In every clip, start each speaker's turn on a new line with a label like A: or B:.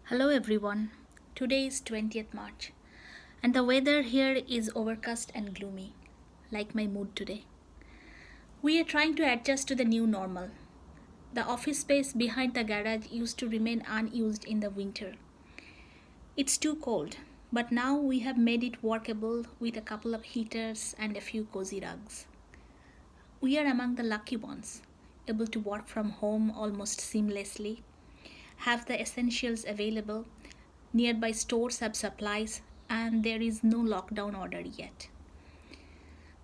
A: Hello everyone. Today is 20th March and the weather here is overcast and gloomy, like my mood today. We are trying to adjust to the new normal. The office space behind the garage used to remain unused in the winter. It's too cold, but now we have made it workable with a couple of heaters and a few cozy rugs. We are among the lucky ones, able to work from home almost seamlessly, have the essentials available. Nearby stores have supplies, and there is no lockdown order yet.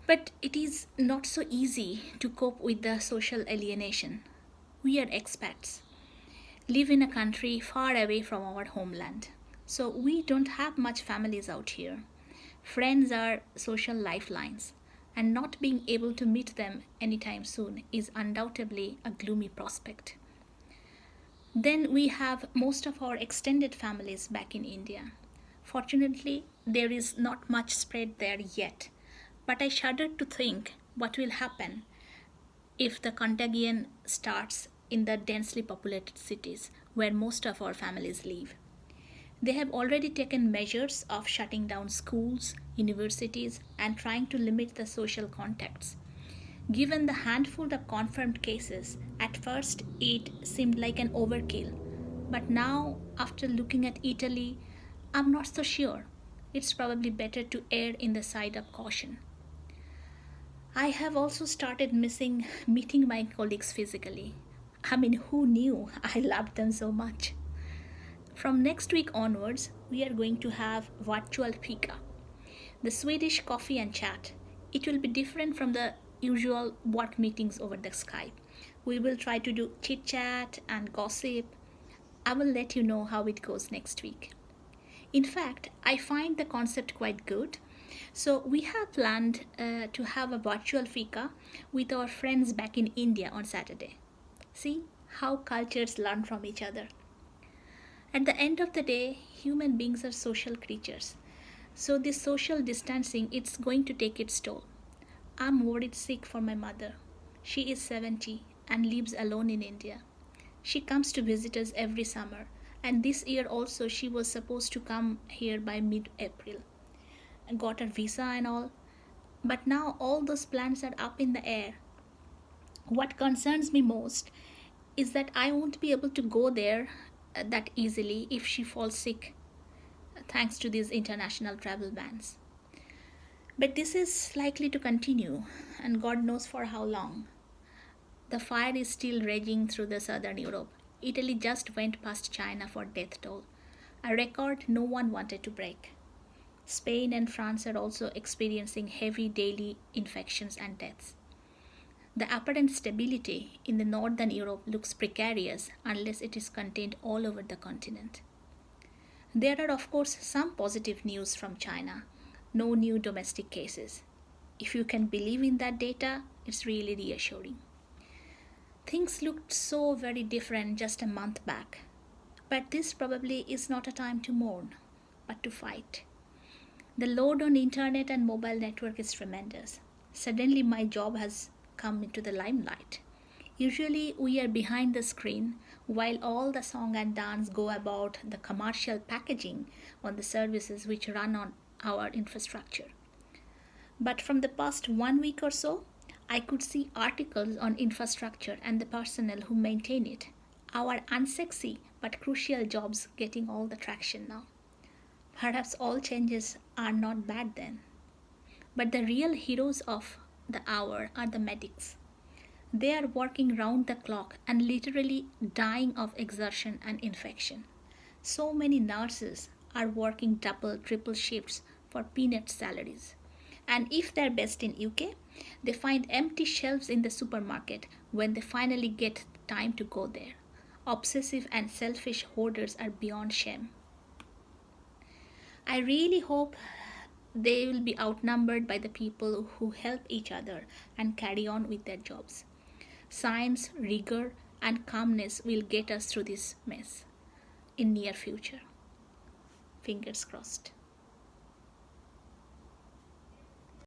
A: But it is not so easy to cope with the social alienation. We are expats, live in a country far away from our homeland. So we don't have much families out here. Friends are social lifelines, and not being able to meet them anytime soon is undoubtedly a gloomy prospect. Then we have most of our extended families back in India. Fortunately, there is not much spread there yet, but I shudder to think what will happen if the contagion starts in the densely populated cities where most of our families live. They have already taken measures of shutting down schools, universities, and trying to limit the social contacts. Given the handful of confirmed cases, at first it seemed like an overkill. But now, after looking at Italy, I'm not so sure. It's probably better to err in the side of caution. I have also started missing meeting my colleagues physically. I mean, who knew I loved them so much? From next week onwards, we are going to have virtual fika, the Swedish coffee and chat. It will be different from the usual work meetings over the Skype. We will try to do chit chat and gossip. I will let you know how it goes next week. In fact, I find the concept quite good. So, we have planned to have a virtual fika with our friends back in India on Saturday. See how cultures learn from each other. At the end of the day, human beings are social creatures. So this social distancing it's going to take its toll. I'm worried sick for my mother. She is 70 and lives alone in India. She comes to visit us every summer, and this year also she was supposed to come here by mid-April. Got her visa and all, but now all those plans are up in the air. What concerns me most is that I won't be able to go there that easily if she falls sick thanks to these international travel bans. But this is likely to continue, and God knows for how long. The fire is still raging through the southern Europe. Italy just went past China for death toll, a record no one wanted to break. Spain and France are also experiencing heavy daily infections and deaths. The apparent stability in the northern Europe looks precarious unless it is contained all over the continent. There are, of course, some positive news from China. No new domestic cases. If you can believe in that data, it's really reassuring. Things looked so very different just a month back. But this probably is not a time to mourn, but to fight. The load on internet and mobile network is tremendous. Suddenly my job has come into the limelight. Usually we are behind the screen while all the song and dance go about the commercial packaging on the services which run on our infrastructure. But from the past 1 week or so, I could see articles on infrastructure and the personnel who maintain it. Our unsexy but crucial jobs getting all the traction now. Perhaps all changes are not bad then. But the real heroes of the hour are the medics. They are working round the clock and literally dying of exertion and infection. So many nurses are working double, triple shifts for peanut salaries. And if they're based in UK, they find empty shelves in the supermarket when they finally get time to go there. Obsessive and selfish hoarders are beyond shame. I really hope they will be outnumbered by the people who help each other and carry on with their jobs. Science, rigor, and calmness will get us through this mess in near future. Fingers crossed.